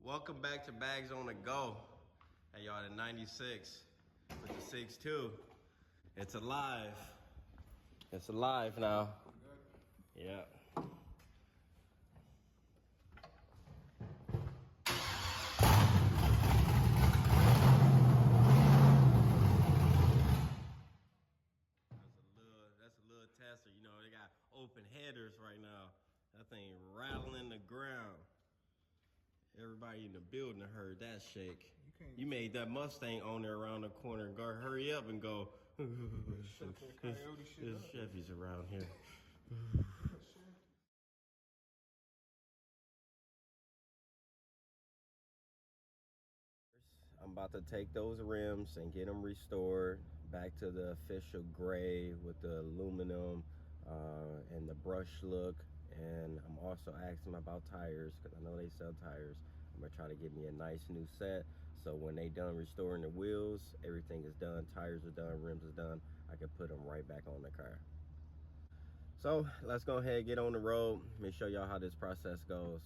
Welcome back to Bags on the Go. Hey y'all, the 96 with the 6.2. It's alive. It's alive now. Yeah. That's a little tester. You know, they got open headers right now. That thing rattling the ground. Everybody in the building heard that shake. You made that Mustang owner around the corner go hurry up and go. There's Chevys around here. I'm about to take those rims and get them restored back to the official gray with the aluminum and the brush look. And I'm also asking about tires because I know they sell tires. I'm gonna try to get me a nice new set, so when they done restoring the wheels, everything is done, tires are done, rims is done, I can put them right back on the car. So let's go ahead and get on the road. Let me show y'all how this process goes.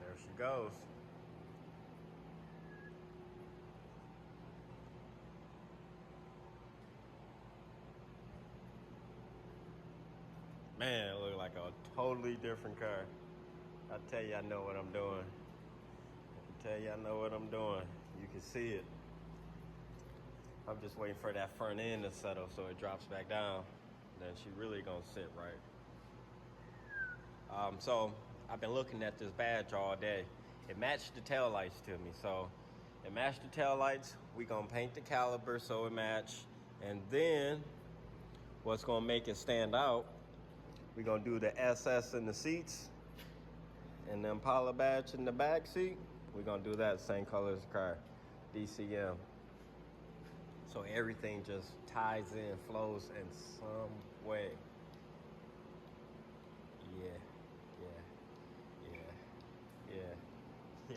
There she goes. Man, it looked like a totally different car. I tell you, I know what I'm doing. I tell you, I know what I'm doing. You can see it. I'm just waiting for that front end to settle so it drops back down. Then she really gonna sit right. So I've been looking at this badge all day. It matched the taillights to me. So it matched the taillights. We gonna paint the caliber so it match. And then what's gonna make it stand out, we gonna do the SS in the seats and the Impala badge in the back seat. We're gonna do that same color as the car, DCM. So everything just ties in, flows in some way. Yeah, yeah, yeah, yeah, yeah.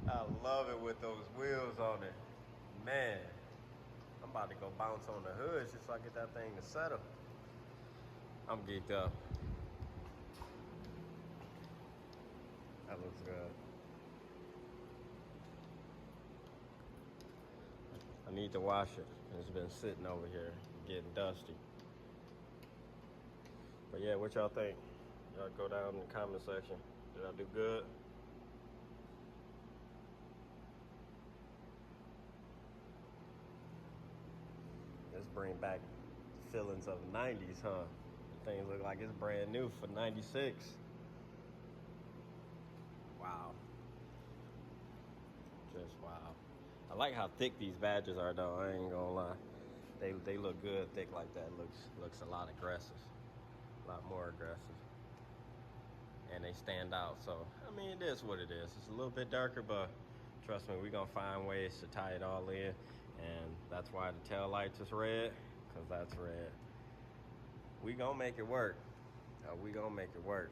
I love it with those wheels on it. Man, I'm about to go bounce on the hood just so I get that thing to settle. I'm geeked up. That looks good. I need to wash it. It's been sitting over here getting dusty. But yeah, what y'all think? Y'all go down in the comment section. Did I do good? Let's bring back feelings of the 90s, huh? Things look like it's brand new for 96. Wow. Just wow. I like how thick these badges are though, I ain't gonna lie. They look good thick like that. Looks a lot aggressive. A lot more aggressive. And they stand out, so I mean it is what it is. It's a little bit darker, but trust me, we're gonna find ways to tie it all in. And that's why the tail lights is red, because that's red. We gonna make it work. We gonna make it work.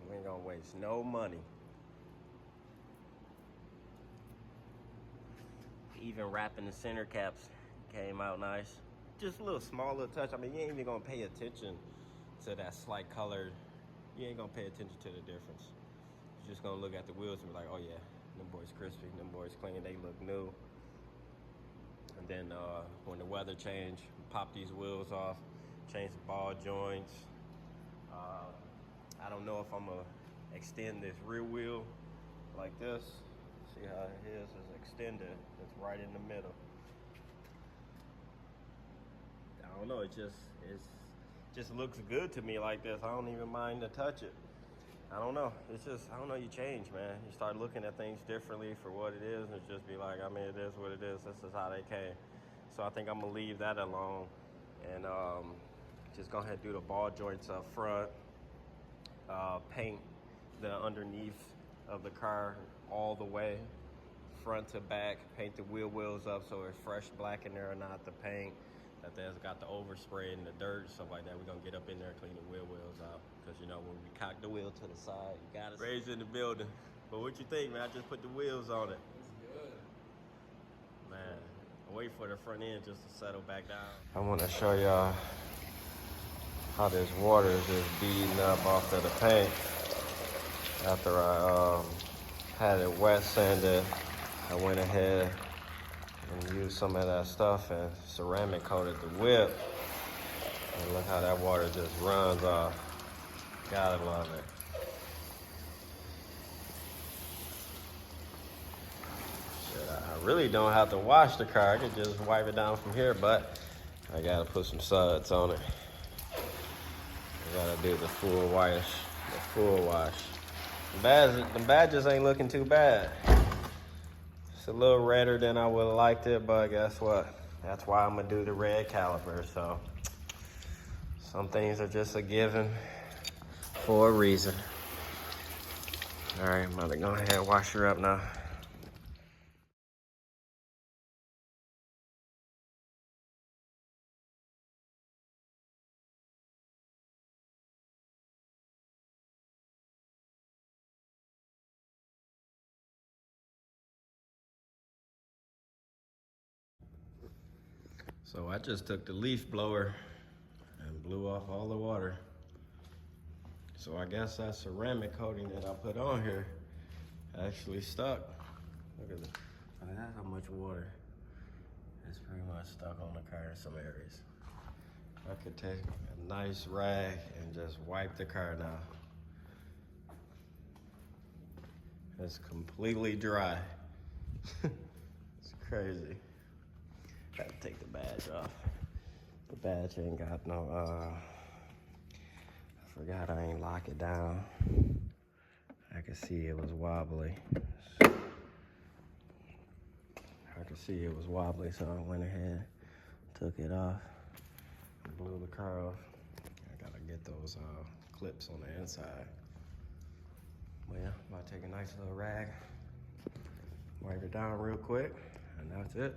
We ain't gonna waste no money. Even wrapping the center caps came out nice. Just a little small little touch. I mean, you ain't even gonna pay attention to that slight color. You ain't gonna pay attention to the difference. You're just gonna look at the wheels and be like, oh yeah, them boys crispy, them boys clean, they look new. And then when the weather changed, pop these wheels off, change the ball joints. I don't know if I'm gonna extend this rear wheel like this. See how it is, it's extended. It's right in the middle. I don't know, it just looks good to me like this. I don't even mind to touch it. I don't know. It's just, I don't know, you change, man. You start looking at things differently for what it is, and just be like, I mean, it is what it is. This is how they came. So I think I'm gonna leave that alone and just go ahead and do the ball joints up front, paint the underneath of the car all the way, front to back, paint the wheel wells up so it's fresh black in there and not the paint that there's got the overspray and the dirt and stuff like that. We're gonna get up in there and clean the wheel wells out, because you know when we cock the wheel to the side, you gotta raise in the building. But what you think, man? I just put the wheels on it. It's good. Man, I wait for the front end just to settle back down. I want to show y'all how this water is just beating up off of the paint. After I had it wet sanded, I went ahead and used some of that stuff and ceramic coated the whip. And look how that water just runs off. Gotta love it. Shit, I really don't have to wash the car. I could just wipe it down from here, but I gotta put some suds on it. I gotta do the full wash. The full wash. The badges ain't looking too bad. It's a little redder than I would have liked it, but guess what? That's why I'm gonna do the red caliper. So some things are just a given for a reason. All right, I'm gonna go ahead and wash her up now. So I just took the leaf blower and blew off all the water. So I guess that ceramic coating that I put on here actually stuck. Look at this. I mean, that's how much water is pretty much stuck on the car in some areas. I could take a nice rag and just wipe the car now. It's completely dry. It's crazy. Gotta take the badge off. The badge ain't got no, I forgot I ain't lock it down. I could see it was wobbly. I could see it was wobbly, so I went ahead, took it off, and blew the car off. I gotta get those clips on the inside. But yeah, I'm about to take a nice little rag, wipe it down real quick, and that's it.